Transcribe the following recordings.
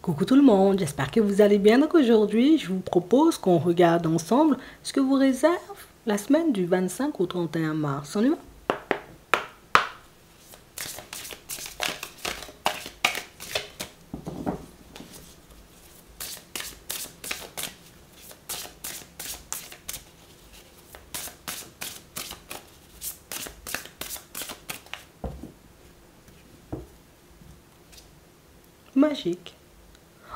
Coucou tout le monde, j'espère que vous allez bien. Donc aujourd'hui, je vous propose qu'on regarde ensemble ce que vous réserve la semaine du 25 au 31 mars. On y va? Magique.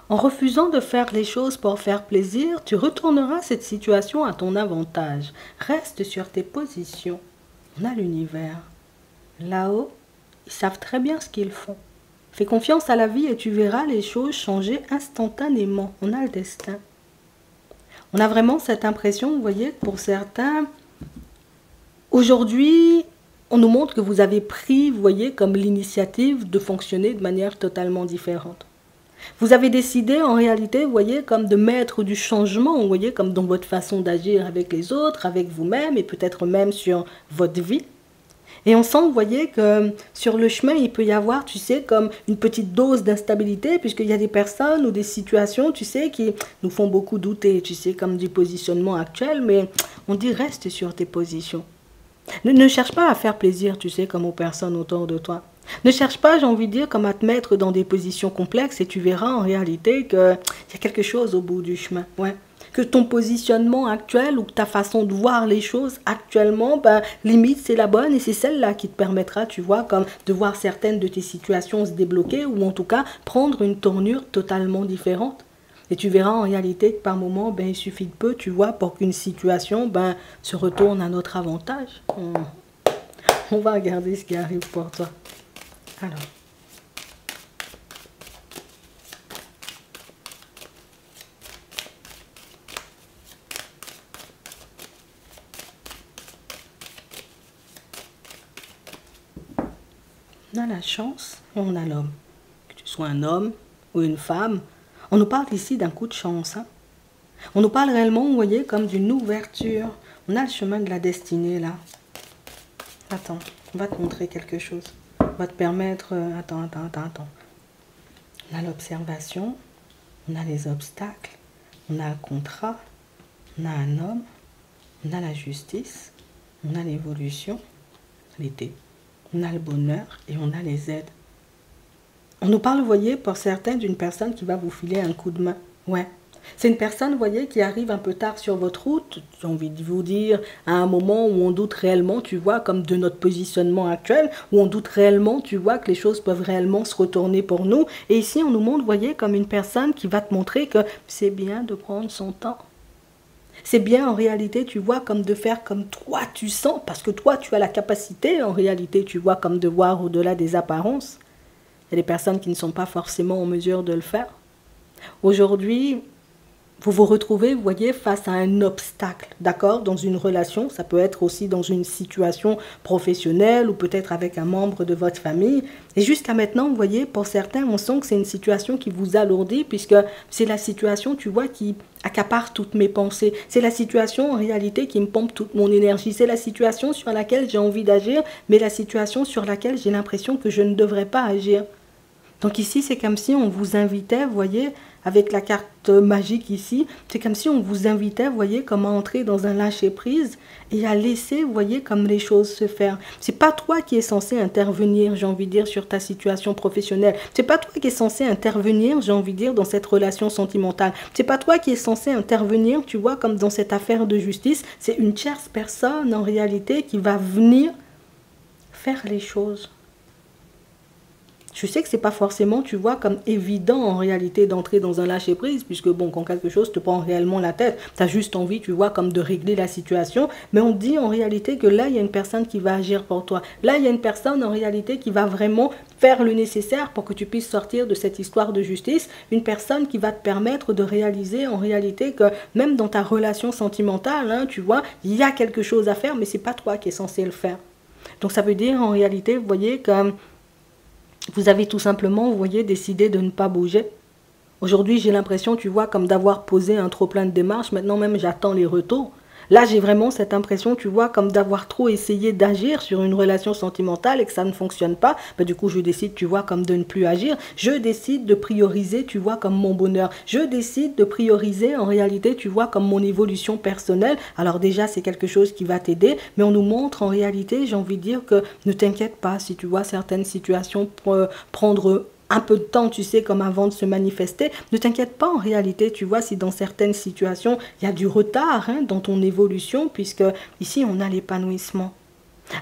En refusant de faire les choses pour faire plaisir, tu retourneras cette situation à ton avantage. Reste sur tes positions. On a l'univers. Là-haut, ils savent très bien ce qu'ils font. Fais confiance à la vie et tu verras les choses changer instantanément. On a le destin. On a vraiment cette impression, vous voyez, pour certains, aujourd'hui, on nous montre que vous avez pris, vous voyez, comme l'initiative de fonctionner de manière totalement différente. Vous avez décidé, en réalité, vous voyez, comme de mettre du changement, vous voyez, comme dans votre façon d'agir avec les autres, avec vous-même, et peut-être même sur votre vie. Et on sent, vous voyez, que sur le chemin, il peut y avoir, tu sais, comme une petite dose d'instabilité, puisqu'il y a des personnes ou des situations, tu sais, qui nous font beaucoup douter, tu sais, comme du positionnement actuel, mais on dit reste sur tes positions. Ne cherche pas à faire plaisir, tu sais, comme aux personnes autour de toi. Ne cherche pas, j'ai envie de dire, comme à te mettre dans des positions complexes et tu verras en réalité qu'il y a quelque chose au bout du chemin. Ouais. Que ton positionnement actuel ou que ta façon de voir les choses actuellement, ben, limite c'est la bonne et c'est celle-là qui te permettra, tu vois, comme de voir certaines de tes situations se débloquer ou en tout cas prendre une tournure totalement différente. Et tu verras en réalité que par moment, ben, il suffit de peu, tu vois, pour qu'une situation ben, se retourne à notre avantage. On va regarder ce qui arrive pour toi. Alors. On a la chance et on a l'homme. Que tu sois un homme ou une femme, on nous parle ici d'un coup de chance. Hein. On nous parle réellement, vous voyez, comme d'une ouverture. On a le chemin de la destinée, là. Attends, on va te montrer quelque chose. On va te permettre... Attends. On a l'observation, on a les obstacles, on a le contrat, on a un homme, on a la justice, on a l'évolution, l'été. On a le bonheur et on a les aides. On nous parle, vous voyez, pour certains, d'une personne qui va vous filer un coup de main. Ouais. C'est une personne, vous voyez, qui arrive un peu tard sur votre route. J'ai envie de vous dire, à un moment où on doute réellement, tu vois, comme de notre positionnement actuel, où on doute réellement, tu vois, que les choses peuvent réellement se retourner pour nous. Et ici, on nous montre, vous voyez, comme une personne qui va te montrer que c'est bien de prendre son temps. C'est bien en réalité, tu vois, comme de faire comme toi tu sens, parce que toi tu as la capacité en réalité, tu vois, comme de voir au-delà des apparences. Il y a des personnes qui ne sont pas forcément en mesure de le faire. Aujourd'hui, vous vous retrouvez, vous voyez, face à un obstacle, d'accord, dans une relation. Ça peut être aussi dans une situation professionnelle ou peut-être avec un membre de votre famille. Et jusqu'à maintenant, vous voyez, pour certains, on sent que c'est une situation qui vous alourdit puisque c'est la situation, tu vois, qui accapare toutes mes pensées. C'est la situation, en réalité, qui me pompe toute mon énergie. C'est la situation sur laquelle j'ai envie d'agir, mais la situation sur laquelle j'ai l'impression que je ne devrais pas agir. Donc ici, c'est comme si on vous invitait, vous voyez, avec la carte magique ici, c'est comme si on vous invitait, vous voyez, comme à entrer dans un lâcher-prise et à laisser, vous voyez, comme les choses se faire. C'est pas toi qui es censé intervenir, j'ai envie de dire, sur ta situation professionnelle. C'est pas toi qui es censé intervenir, j'ai envie de dire, dans cette relation sentimentale. C'est pas toi qui es censé intervenir, tu vois, comme dans cette affaire de justice. C'est une tierce personne, en réalité, qui va venir faire les choses. Je sais que c'est pas forcément, tu vois, comme évident en réalité d'entrer dans un lâcher-prise, puisque bon, quand quelque chose te prend réellement la tête, tu as juste envie, tu vois, comme de régler la situation, mais on dit en réalité que là, il y a une personne qui va agir pour toi. Là, il y a une personne en réalité qui va vraiment faire le nécessaire pour que tu puisses sortir de cette histoire de justice, une personne qui va te permettre de réaliser en réalité que même dans ta relation sentimentale, hein, tu vois, il y a quelque chose à faire, mais c'est pas toi qui es censé le faire. Donc ça veut dire en réalité, vous voyez, que vous avez tout simplement, vous voyez, décidé de ne pas bouger. Aujourd'hui, j'ai l'impression, tu vois, comme d'avoir posé un trop plein de démarches. Maintenant même, j'attends les retours. Là, j'ai vraiment cette impression, tu vois, comme d'avoir trop essayé d'agir sur une relation sentimentale et que ça ne fonctionne pas. Bah, du coup, je décide, tu vois, comme de ne plus agir. Je décide de prioriser, tu vois, comme mon bonheur. Je décide de prioriser, en réalité, tu vois, comme mon évolution personnelle. Alors déjà, c'est quelque chose qui va t'aider, mais on nous montre en réalité, j'ai envie de dire que ne t'inquiète pas si tu vois certaines situations prendre un peu de temps, tu sais, comme avant de se manifester. Ne t'inquiète pas en réalité, tu vois, si dans certaines situations, il y a du retard hein, dans ton évolution, puisque ici, on a l'épanouissement.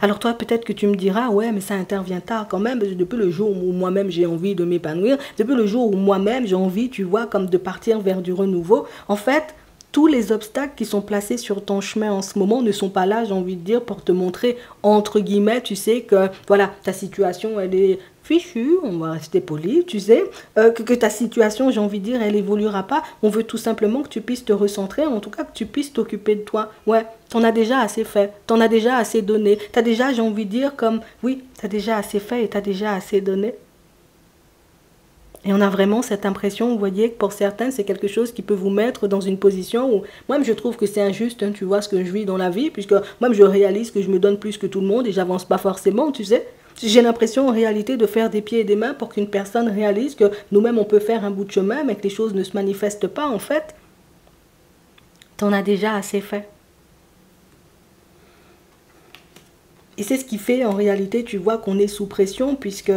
Alors toi, peut-être que tu me diras, ouais, mais ça intervient tard quand même, parce que depuis le jour où moi-même j'ai envie de m'épanouir, depuis le jour où moi-même j'ai envie, tu vois, comme de partir vers du renouveau, en fait, tous les obstacles qui sont placés sur ton chemin en ce moment ne sont pas là, j'ai envie de dire, pour te montrer, entre guillemets, tu sais, que voilà, ta situation, elle est fichue, on va rester poli, tu sais, que ta situation, j'ai envie de dire, elle évoluera pas. On veut tout simplement que tu puisses te recentrer, en tout cas que tu puisses t'occuper de toi. Ouais, t'en as déjà assez fait, t'en as déjà assez donné. T'as déjà, j'ai envie de dire, comme, oui, t'as déjà assez fait et t'as déjà assez donné. Et on a vraiment cette impression, vous voyez, que pour certains, c'est quelque chose qui peut vous mettre dans une position où, moi, je trouve que c'est injuste, hein, tu vois, ce que je vis dans la vie, puisque moi, je réalise que je me donne plus que tout le monde et j'avance pas forcément, tu sais. J'ai l'impression, en réalité, de faire des pieds et des mains pour qu'une personne réalise que nous-mêmes, on peut faire un bout de chemin, mais que les choses ne se manifestent pas, en fait. T'en as déjà assez fait. Et c'est ce qui fait, en réalité, tu vois, qu'on est sous pression, puisque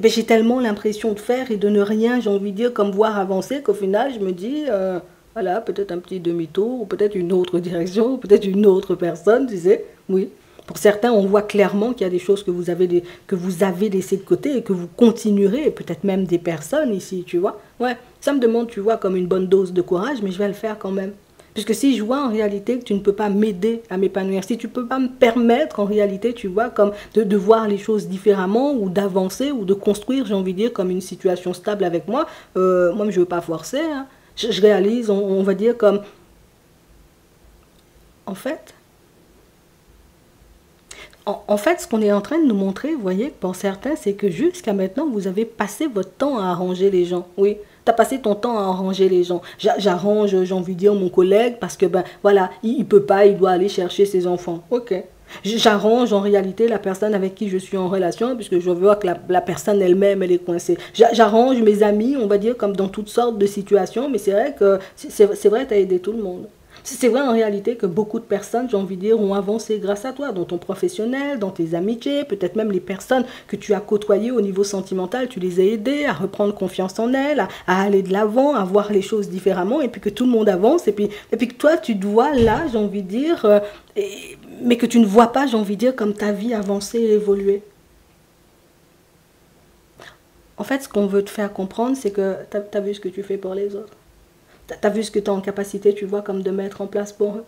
j'ai tellement l'impression de faire et de ne rien, j'ai envie de dire, comme voir avancer, qu'au final, je me dis, voilà, peut-être un petit demi-tour, ou peut-être une autre direction, ou peut-être une autre personne, tu sais, oui. Pour certains, on voit clairement qu'il y a des choses que vous avez laissées de côté et que vous continuerez, et peut-être même des personnes ici, tu vois. Ouais, ça me demande, tu vois, comme une bonne dose de courage, mais je vais le faire quand même. Puisque si je vois en réalité que tu ne peux pas m'aider à m'épanouir, si tu ne peux pas me permettre en réalité, tu vois, comme de voir les choses différemment ou d'avancer ou de construire, j'ai envie de dire, comme une situation stable avec moi, moi je ne veux pas forcer. Hein. Je réalise, on va dire comme, en fait, en fait, ce qu'on est en train de nous montrer, vous voyez, pour certains, c'est que jusqu'à maintenant, vous avez passé votre temps à arranger les gens. Oui, tu as passé ton temps à arranger les gens. J'arrange, j'ai envie de dire, mon collègue parce que, ben voilà, il peut pas, il doit aller chercher ses enfants. Ok. J'arrange en réalité la personne avec qui je suis en relation puisque je vois que la personne elle-même, elle est coincée. J'arrange mes amis, on va dire, comme dans toutes sortes de situations, mais c'est vrai que c'est vrai, tu as aidé tout le monde. C'est vrai en réalité que beaucoup de personnes, j'ai envie de dire, ont avancé grâce à toi, dans ton professionnel, dans tes amitiés, peut-être même les personnes que tu as côtoyées au niveau sentimental, tu les as aidées à reprendre confiance en elles, à aller de l'avant, à voir les choses différemment, et puis que tout le monde avance, et puis que toi, tu dois là, j'ai envie de dire, mais que tu ne vois pas, j'ai envie de dire, comme ta vie avancer et évoluer. En fait, ce qu'on veut te faire comprendre, c'est que tu as vu ce que tu fais pour les autres. T'as vu ce que tu as en capacité, tu vois, comme de mettre en place pour eux.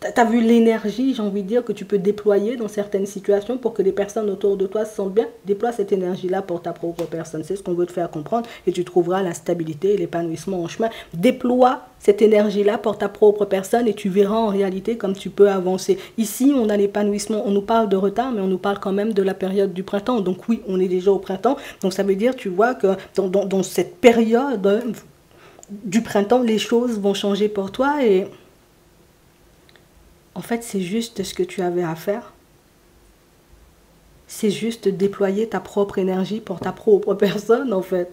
T'as vu l'énergie, j'ai envie de dire, que tu peux déployer dans certaines situations pour que les personnes autour de toi se sentent bien. Déploie cette énergie-là pour ta propre personne. C'est ce qu'on veut te faire comprendre et tu trouveras la stabilité et l'épanouissement en chemin. Déploie cette énergie-là pour ta propre personne et tu verras en réalité comme tu peux avancer. Ici, on a l'épanouissement. On nous parle de retard, mais on nous parle quand même de la période du printemps. Donc oui, on est déjà au printemps. Donc ça veut dire, tu vois, que dans cette période du printemps, les choses vont changer pour toi et en fait, c'est juste ce que tu avais à faire. C'est juste déployer ta propre énergie pour ta propre personne, en fait.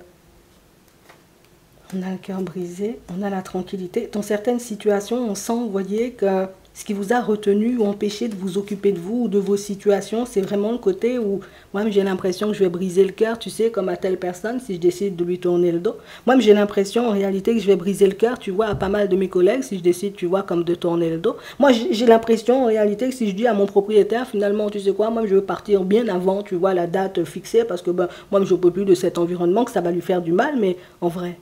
On a le cœur brisé, on a la tranquillité. Dans certaines situations, on sent, vous voyez, que ce qui vous a retenu ou empêché de vous occuper de vous ou de vos situations, c'est vraiment le côté où moi j'ai l'impression que je vais briser le cœur, tu sais, comme à telle personne, si je décide de lui tourner le dos. Moi j'ai l'impression en réalité que je vais briser le cœur, tu vois, à pas mal de mes collègues, si je décide, tu vois, comme de tourner le dos. Moi j'ai l'impression en réalité que si je dis à mon propriétaire, finalement, tu sais quoi, moi je veux partir bien avant, tu vois, la date fixée, parce que ben, moi je ne peux plus de cet environnement, que ça va lui faire du mal, mais en vrai...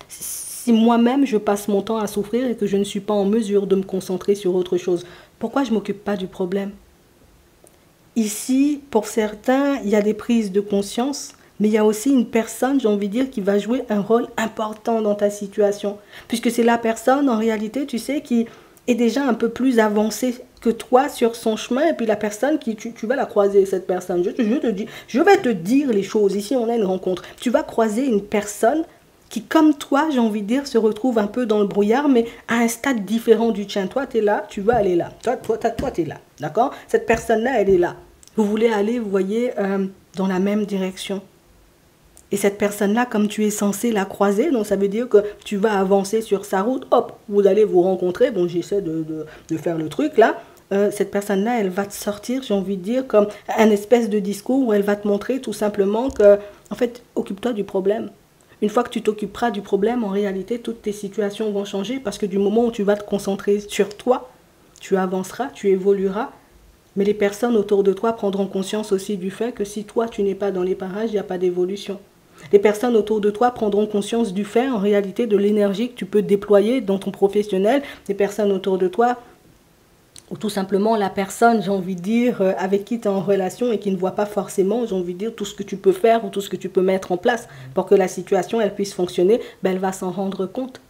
Si moi-même je passe mon temps à souffrir et que je ne suis pas en mesure de me concentrer sur autre chose, pourquoi je ne m'occupe pas du problème? Ici, pour certains, il y a des prises de conscience, mais il y a aussi une personne, j'ai envie de dire, qui va jouer un rôle important dans ta situation. Puisque c'est la personne, en réalité, tu sais, qui est déjà un peu plus avancée que toi sur son chemin, et puis la personne qui, tu vas la croiser, cette personne. Je vais te dire les choses, ici on a une rencontre. Tu vas croiser une personne qui, comme toi, j'ai envie de dire, se retrouve un peu dans le brouillard, mais à un stade différent du tien. Toi, tu es là, tu veux aller là. Toi, tu es là, d'accord? Cette personne-là, elle est là. Vous voulez aller, vous voyez, dans la même direction. Et cette personne-là, comme tu es censé la croiser, donc ça veut dire que tu vas avancer sur sa route, hop, vous allez vous rencontrer. Bon, j'essaie de faire le truc, là. Cette personne-là, elle va te sortir, j'ai envie de dire, comme un espèce de discours où elle va te montrer tout simplement que, en fait, occupe-toi du problème. Une fois que tu t'occuperas du problème, en réalité, toutes tes situations vont changer parce que du moment où tu vas te concentrer sur toi, tu avanceras, tu évolueras. Mais les personnes autour de toi prendront conscience aussi du fait que si toi, tu n'es pas dans les parages, il n'y a pas d'évolution. Les personnes autour de toi prendront conscience du fait, en réalité, de l'énergie que tu peux déployer dans ton professionnel. Les personnes autour de toi, ou tout simplement la personne, j'ai envie de dire, avec qui tu es en relation et qui ne voit pas forcément, j'ai envie de dire, tout ce que tu peux faire ou tout ce que tu peux mettre en place pour que la situation, elle puisse fonctionner, ben, elle va s'en rendre compte.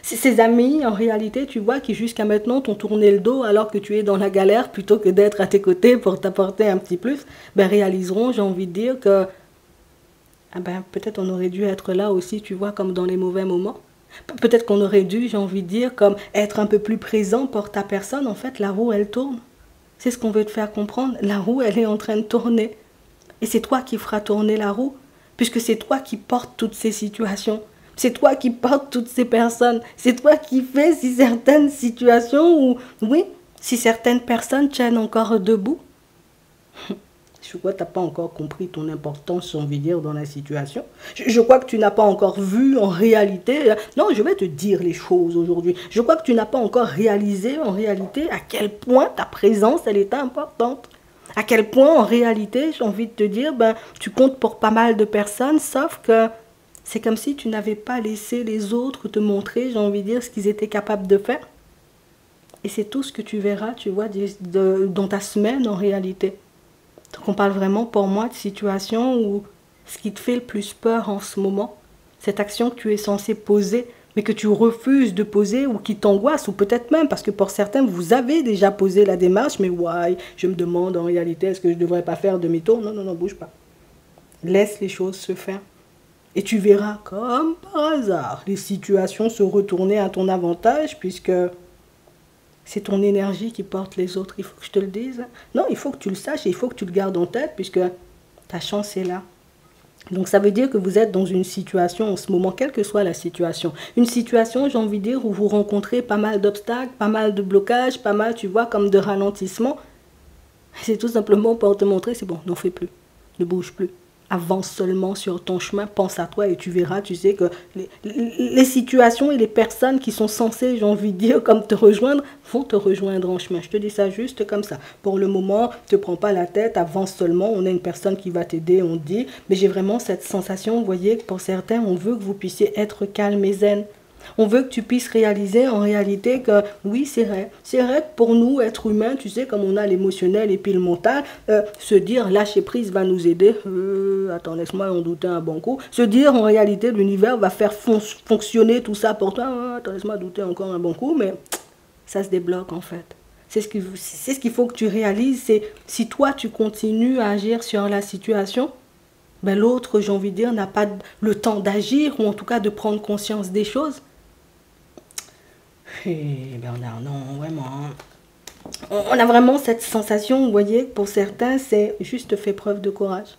Ces amis, en réalité, tu vois, qui jusqu'à maintenant t'ont tourné le dos alors que tu es dans la galère, plutôt que d'être à tes côtés pour t'apporter un petit plus, ben, réaliseront, j'ai envie de dire, que ah ben, peut-être on aurait dû être là aussi, tu vois, comme dans les mauvais moments. Peut-être qu'on aurait dû, j'ai envie de dire, comme être un peu plus présent pour ta personne. En fait, la roue, elle tourne. C'est ce qu'on veut te faire comprendre. La roue, elle est en train de tourner. Et c'est toi qui feras tourner la roue, puisque c'est toi qui portes toutes ces situations. C'est toi qui portes toutes ces personnes. C'est toi qui fais si certaines situations où, oui, si certaines personnes tiennent encore debout. Je crois que tu n'as pas encore compris ton importance, j'ai envie de dire, dans la situation. Je crois que tu n'as pas encore vu en réalité... Non, je vais te dire les choses aujourd'hui. Je crois que tu n'as pas encore réalisé en réalité à quel point ta présence, elle est importante. À quel point, en réalité, j'ai envie de te dire, ben, tu comptes pour pas mal de personnes, sauf que c'est comme si tu n'avais pas laissé les autres te montrer, j'ai envie de dire, ce qu'ils étaient capables de faire. Et c'est tout ce que tu verras, tu vois, dans ta semaine, en réalité. Donc on parle vraiment pour moi de situation où ce qui te fait le plus peur en ce moment, cette action que tu es censé poser, mais que tu refuses de poser ou qui t'angoisse, ou peut-être même, parce que pour certains, vous avez déjà posé la démarche, mais ouais, je me demande en réalité, est-ce que je ne devrais pas faire demi-tour? Non, non, non, bouge pas. Laisse les choses se faire. Et tu verras, comme par hasard, les situations se retourner à ton avantage, puisque... c'est ton énergie qui porte les autres, il faut que je te le dise. Non, il faut que tu le saches et il faut que tu le gardes en tête puisque ta chance est là. Donc ça veut dire que vous êtes dans une situation en ce moment, quelle que soit la situation. Une situation, j'ai envie de dire, où vous rencontrez pas mal d'obstacles, pas mal de blocages, pas mal, tu vois, comme de ralentissements. C'est tout simplement pour te montrer, c'est bon, n'en fais plus, ne bouge plus. Avance seulement sur ton chemin, pense à toi et tu verras, tu sais que les situations et les personnes qui sont censées, j'ai envie de dire, comme te rejoindre, vont te rejoindre en chemin. Je te dis ça juste comme ça. Pour le moment, ne te prends pas la tête, avance seulement, on a une personne qui va t'aider, on dit. Mais j'ai vraiment cette sensation, vous voyez, que pour certains, on veut que vous puissiez être calme et zen. On veut que tu puisses réaliser en réalité que oui, c'est vrai. C'est vrai que pour nous, êtres humains, tu sais, comme on a l'émotionnel et puis le mental, se dire lâcher prise va nous aider. Attends, laisse-moi en douter un bon coup. Se dire en réalité, l'univers va faire fonctionner tout ça pour toi. Attends, laisse-moi douter encore un bon coup, mais ça se débloque en fait. C'est ce qu'il faut que tu réalises. C'est si toi, tu continues à agir sur la situation, ben l'autre, j'ai envie de dire, n'a pas le temps d'agir ou en tout cas de prendre conscience des choses. Et Bernard, non, vraiment. On a vraiment cette sensation, vous voyez, pour certains, c'est juste fais preuve de courage.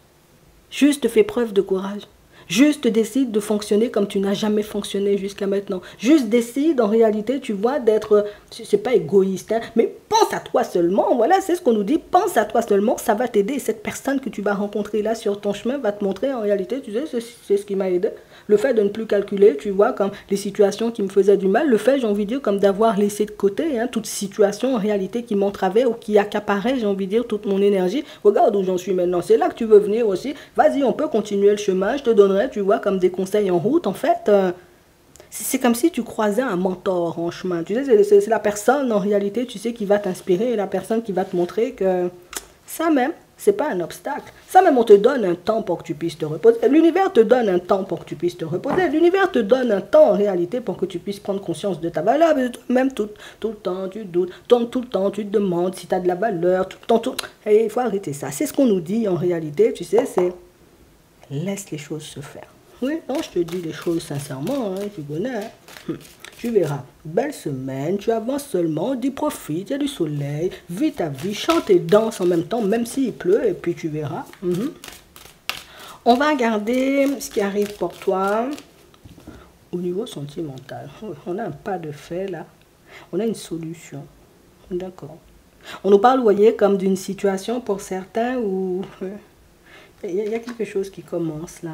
Juste fais preuve de courage. Juste décide de fonctionner comme tu n'as jamais fonctionné jusqu'à maintenant. Juste décide, en réalité, tu vois, d'être, c'est pas égoïste, hein, mais pense à toi seulement. Voilà, c'est ce qu'on nous dit. Pense à toi seulement, ça va t'aider. Cette personne que tu vas rencontrer là sur ton chemin va te montrer, en réalité, tu sais, c'est ce qui m'a aidé. Le fait de ne plus calculer, tu vois, comme les situations qui me faisaient du mal, le fait, j'ai envie de dire, comme d'avoir laissé de côté toute situation, en réalité, qui m'entravait ou qui accaparait, j'ai envie de dire, toute mon énergie. Regarde où j'en suis maintenant. C'est là que tu veux venir aussi. Vas-y, on peut continuer le chemin. Je te donnerai, tu vois, comme des conseils en route. En fait, c'est comme si tu croisais un mentor en chemin. Tu sais, c'est la personne, en réalité, tu sais, qui va t'inspirer et la personne qui va te montrer que ça même, c'est pas un obstacle. Ça même, on te donne un temps pour que tu puisses te reposer. L'univers te donne un temps pour que tu puisses te reposer. L'univers te donne un temps, en réalité, pour que tu puisses prendre conscience de ta valeur. Mais même tout le temps, tu doutes. Tout le temps, tu te demandes si tu as de la valeur. Tout le temps, il faut arrêter ça. C'est ce qu'on nous dit, en réalité, tu sais, c'est laisse les choses se faire. Oui, non, je te dis les choses sincèrement, hein, tu connais. Hein. Tu verras, belle semaine, tu avances seulement, dis profite, il y a du soleil, vis ta vie, chante et danse en même temps, même s'il pleut, et puis tu verras. On va regarder ce qui arrive pour toi au niveau sentimental. On a un pas de fait là, on a une solution. D'accord. On nous parle, vous voyez, comme d'une situation pour certains où il y a quelque chose qui commence là.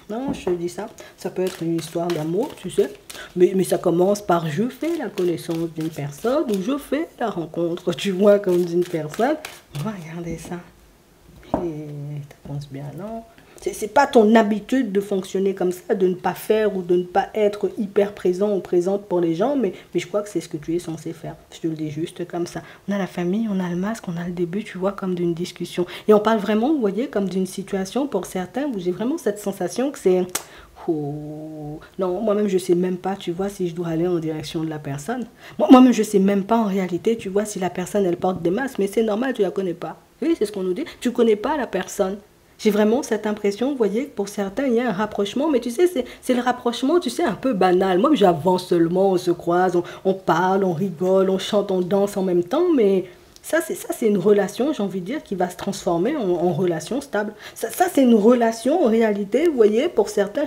Non, je te dis ça. Ça peut être une histoire d'amour, tu sais. Mais ça commence par je fais la connaissance d'une personne ou je fais la rencontre, tu vois, comme d'une personne. On va regarder ça. Et tu penses bien, non? C'est pas ton habitude de fonctionner comme ça, de ne pas faire ou de ne pas être hyper présent ou présente pour les gens, mais je crois que c'est ce que tu es censé faire. Je te le dis juste comme ça. On a la famille, on a le masque, on a le début, tu vois, comme d'une discussion. Et on parle vraiment, vous voyez, comme d'une situation pour certains où j'ai vraiment cette sensation que c'est... Oh, non, moi-même, je sais même pas, tu vois, si je dois aller en direction de la personne. Moi-même, je sais même pas en réalité, tu vois, si la personne, elle porte des masques, mais c'est normal, tu la connais pas. Oui, c'est ce qu'on nous dit. Tu connais pas la personne. J'ai vraiment cette impression, vous voyez, que pour certains, il y a un rapprochement, mais tu sais, c'est le rapprochement, tu sais, un peu banal. Moi, j'avance seulement, on se croise, on parle, on rigole, on chante, on danse en même temps, mais ça, c'est une relation, j'ai envie de dire, qui va se transformer en relation stable. Ça c'est une relation, en réalité, vous voyez, pour certains,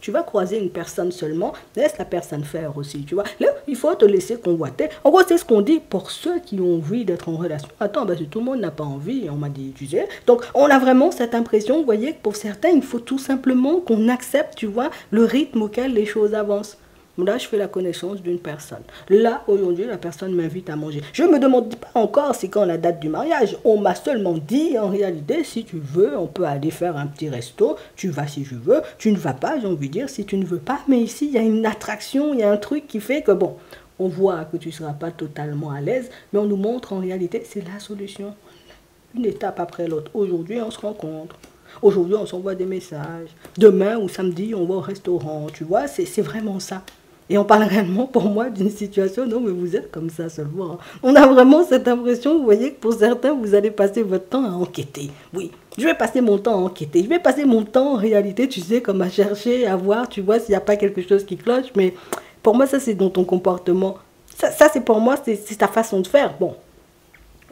tu vas croiser une personne seulement, laisse la personne faire aussi, tu vois. Là, il faut te laisser convoiter. En gros, c'est ce qu'on dit pour ceux qui ont envie d'être en relation. Attends, parce que tout le monde n'a pas envie, on m'a dit, tu sais. Donc, on a vraiment cette impression, vous voyez, que pour certains, il faut tout simplement qu'on accepte, tu vois, le rythme auquel les choses avancent. Là, je fais la connaissance d'une personne. Là, aujourd'hui, la personne m'invite à manger. Je ne me demande pas encore c'est quand la date du mariage. On m'a seulement dit, en réalité, si tu veux, on peut aller faire un petit resto. Tu vas si je veux. Tu ne vas pas, j'ai envie de dire, si tu ne veux pas. Mais ici, il y a une attraction, il y a un truc qui fait que, bon, on voit que tu ne seras pas totalement à l'aise, mais on nous montre, en réalité, c'est la solution. Une étape après l'autre. Aujourd'hui, on se rencontre. Aujourd'hui, on s'envoie des messages. Demain ou samedi, on va au restaurant. Tu vois, c'est vraiment ça. Et on parle réellement, pour moi, d'une situation, non, mais vous êtes comme ça seulement. Hein. On a vraiment cette impression, vous voyez, que pour certains, vous allez passer votre temps à enquêter. Oui, je vais passer mon temps à enquêter. Je vais passer mon temps, en réalité, tu sais, comme à chercher, à voir, tu vois, s'il n'y a pas quelque chose qui cloche. Mais pour moi, ça, c'est dans ton comportement. Ça c'est pour moi, c'est ta façon de faire. Bon.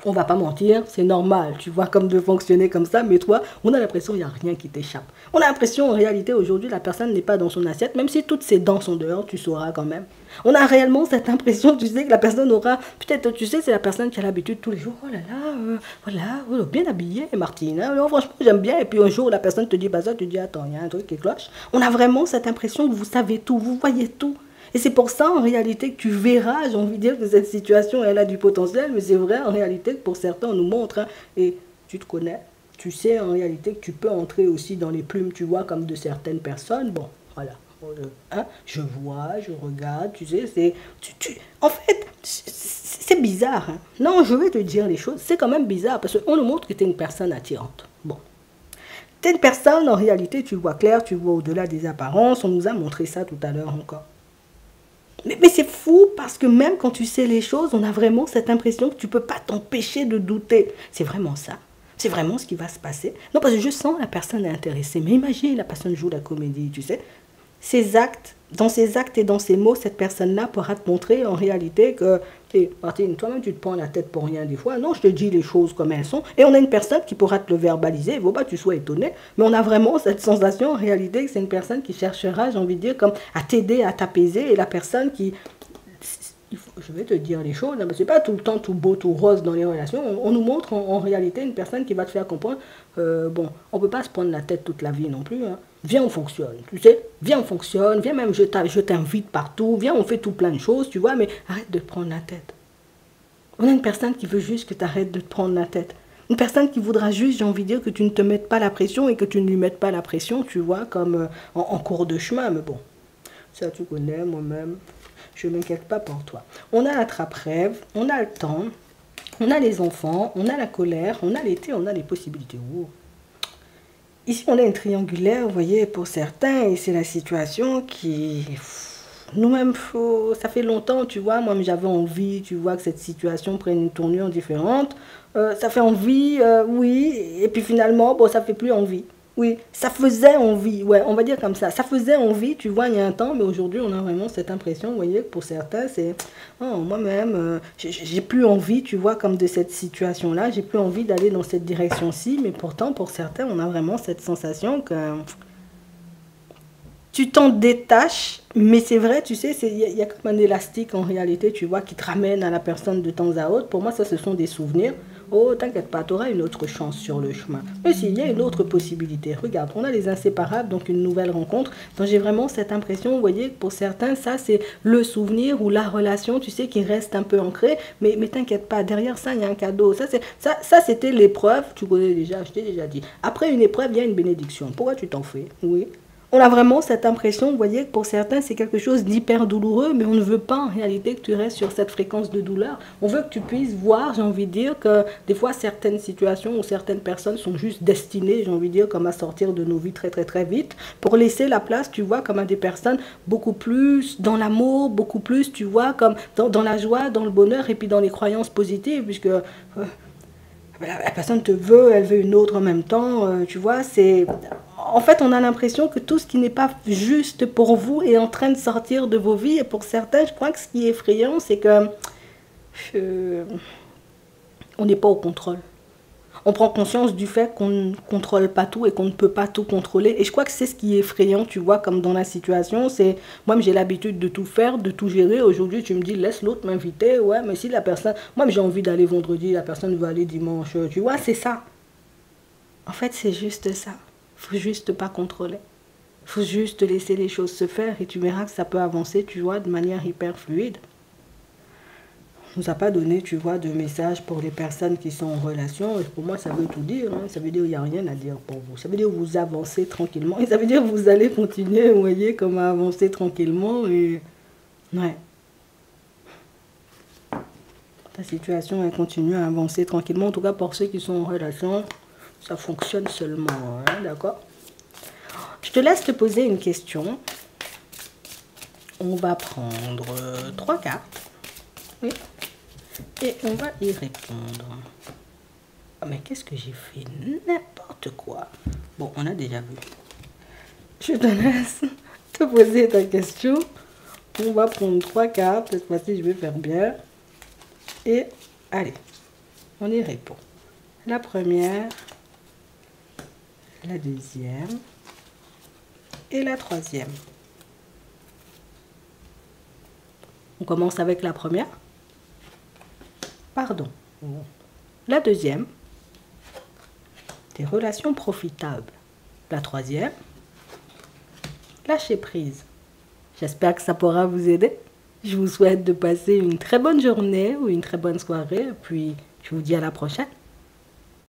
On va pas mentir, c'est normal, tu vois, comme de fonctionner comme ça, mais toi, on a l'impression qu'il n'y a rien qui t'échappe. On a l'impression, en réalité, aujourd'hui, la personne n'est pas dans son assiette, même si toutes ses dents sont dehors, tu sauras quand même. On a réellement cette impression, tu sais, que la personne aura, peut-être, tu sais, c'est la personne qui a l'habitude tous les jours, oh là là, voilà, bien habillée, Martine, hein, non, franchement, j'aime bien, et puis un jour, la personne te dit, bah ça, tu dis, attends, il y a un truc qui cloche. On a vraiment cette impression que vous savez tout, vous voyez tout. Et c'est pour ça, en réalité, que tu verras, j'ai envie de dire que cette situation, elle a du potentiel, mais c'est vrai, en réalité, que pour certains, on nous montre, hein, et tu te connais, tu sais, en réalité, que tu peux entrer aussi dans les plumes, tu vois, comme de certaines personnes, bon, voilà, hein, je vois, je regarde, tu sais, c'est, en fait, c'est bizarre, hein. Non, je vais te dire les choses, c'est quand même bizarre, parce qu'on nous montre que tu es une personne attirante, bon. Tu es une personne, en réalité, tu vois clair, tu vois au-delà des apparences, on nous a montré ça tout à l'heure encore. Mais c'est fou parce que même quand tu sais les choses, on a vraiment cette impression que tu ne peux pas t'empêcher de douter. C'est vraiment ça. C'est vraiment ce qui va se passer. Non, parce que je sens la personne est intéressée. Mais imagine, la personne joue la comédie, tu sais. Dans ses actes et dans ses mots, cette personne-là pourra te montrer en réalité que, Martine, toi-même tu te prends la tête pour rien des fois. Non, je te dis les choses comme elles sont. Et on a une personne qui pourra te le verbaliser. Il ne faut pas que tu sois étonné. Mais on a vraiment cette sensation en réalité que c'est une personne qui cherchera, j'ai envie de dire, comme à t'aider, à t'apaiser. Et la personne qui... je vais te dire les choses, mais c'est pas tout le temps tout beau, tout rose dans les relations. On nous montre en réalité une personne qui va te faire comprendre, bon, on peut pas se prendre la tête toute la vie non plus. Hein. Viens, on fonctionne, tu sais. Viens, on fonctionne. Viens même, je t'invite partout. Viens, on fait tout plein de choses, tu vois, mais arrête de te prendre la tête. On a une personne qui veut juste que tu arrêtes de te prendre la tête. Une personne qui voudra juste, j'ai envie de dire, que tu ne te mettes pas la pression et que tu ne lui mettes pas la pression, tu vois, comme en cours de chemin. Mais bon, ça tu connais, moi-même. Je ne m'inquiète pas pour toi. On a la trappe-rêve, on a le temps, on a les enfants, on a la colère, on a l'été, on a les possibilités. Oh. Ici, on a une triangulaire, vous voyez, pour certains, et c'est la situation qui... Nous-mêmes, ça fait longtemps, tu vois, moi j'avais envie, tu vois, que cette situation prenne une tournure différente. Ça fait envie, oui, et puis finalement, bon, ça fait plus envie. Oui, ça faisait envie, ouais, on va dire comme ça. Ça faisait envie, tu vois, il y a un temps, mais aujourd'hui, on a vraiment cette impression, vous voyez, que pour certains, c'est, oh, moi-même, j'ai plus envie, tu vois, comme de cette situation-là, j'ai plus envie d'aller dans cette direction-ci, mais pourtant, pour certains, on a vraiment cette sensation que tu t'en détaches, mais c'est vrai, tu sais, y a comme un élastique en réalité, tu vois, qui te ramène à la personne de temps à autre. Pour moi, ça, ce sont des souvenirs. Oh, t'inquiète pas, tu auras une autre chance sur le chemin. Mais s'il y a une autre possibilité, regarde, on a les inséparables, donc une nouvelle rencontre. Donc j'ai vraiment cette impression, vous voyez, que pour certains, ça, c'est le souvenir ou la relation, tu sais, qui reste un peu ancrée. Mais t'inquiète pas, derrière ça, il y a un cadeau. Ça, c'était l'épreuve, tu connais déjà, je t'ai déjà dit. Après une épreuve, il y a une bénédiction. Pourquoi tu t'en fais? Oui. On a vraiment cette impression, vous voyez, que pour certains, c'est quelque chose d'hyper douloureux, mais on ne veut pas en réalité que tu restes sur cette fréquence de douleur. On veut que tu puisses voir, j'ai envie de dire, que des fois, certaines situations ou certaines personnes sont juste destinées, j'ai envie de dire, comme à sortir de nos vies très, très, très vite, pour laisser la place, tu vois, comme à des personnes beaucoup plus dans l'amour, beaucoup plus, tu vois, comme dans la joie, dans le bonheur, et puis dans les croyances positives, puisque la personne te veut, elle veut une autre en même temps, tu vois, c'est... En fait, on a l'impression que tout ce qui n'est pas juste pour vous est en train de sortir de vos vies. Et pour certains, je crois que ce qui est effrayant, c'est que on n'est pas au contrôle. On prend conscience du fait qu'on ne contrôle pas tout et qu'on ne peut pas tout contrôler. Et je crois que c'est ce qui est effrayant, tu vois, comme dans la situation. C'est moi, j'ai l'habitude de tout faire, de tout gérer. Aujourd'hui, tu me dis, laisse l'autre m'inviter. Ouais, mais si la personne... Moi, j'ai envie d'aller vendredi, la personne veut aller dimanche. Tu vois, c'est ça. En fait, c'est juste ça. Il faut juste pas contrôler. Il faut juste laisser les choses se faire et tu verras que ça peut avancer, tu vois, de manière hyper fluide. On ne nous a pas donné, tu vois, de message pour les personnes qui sont en relation. Et pour moi, ça veut tout dire. Hein. Ça veut dire qu'il n'y a rien à dire pour vous. Ça veut dire que vous avancez tranquillement. Et ça veut dire que vous allez continuer, vous voyez, comme à avancer tranquillement. Et ouais. Ta situation, elle continue à avancer tranquillement. En tout cas, pour ceux qui sont en relation, ça fonctionne seulement. Hein, d'accord? Je te laisse te poser une question. On va prendre 3 cartes. Oui. Et on va y répondre. Oh, mais qu'est-ce que j'ai fait? N'importe quoi. Bon, on a déjà vu. Je te laisse te poser ta question. On va prendre 3 cartes. Cette fois-ci, je vais faire bien. Et allez, on y répond. La première, la deuxième et la troisième. On commence avec la première. Pardon. La deuxième, des relations profitables. La troisième, lâcher prise. J'espère que ça pourra vous aider. Je vous souhaite de passer une très bonne journée ou une très bonne soirée. Puis, je vous dis à la prochaine.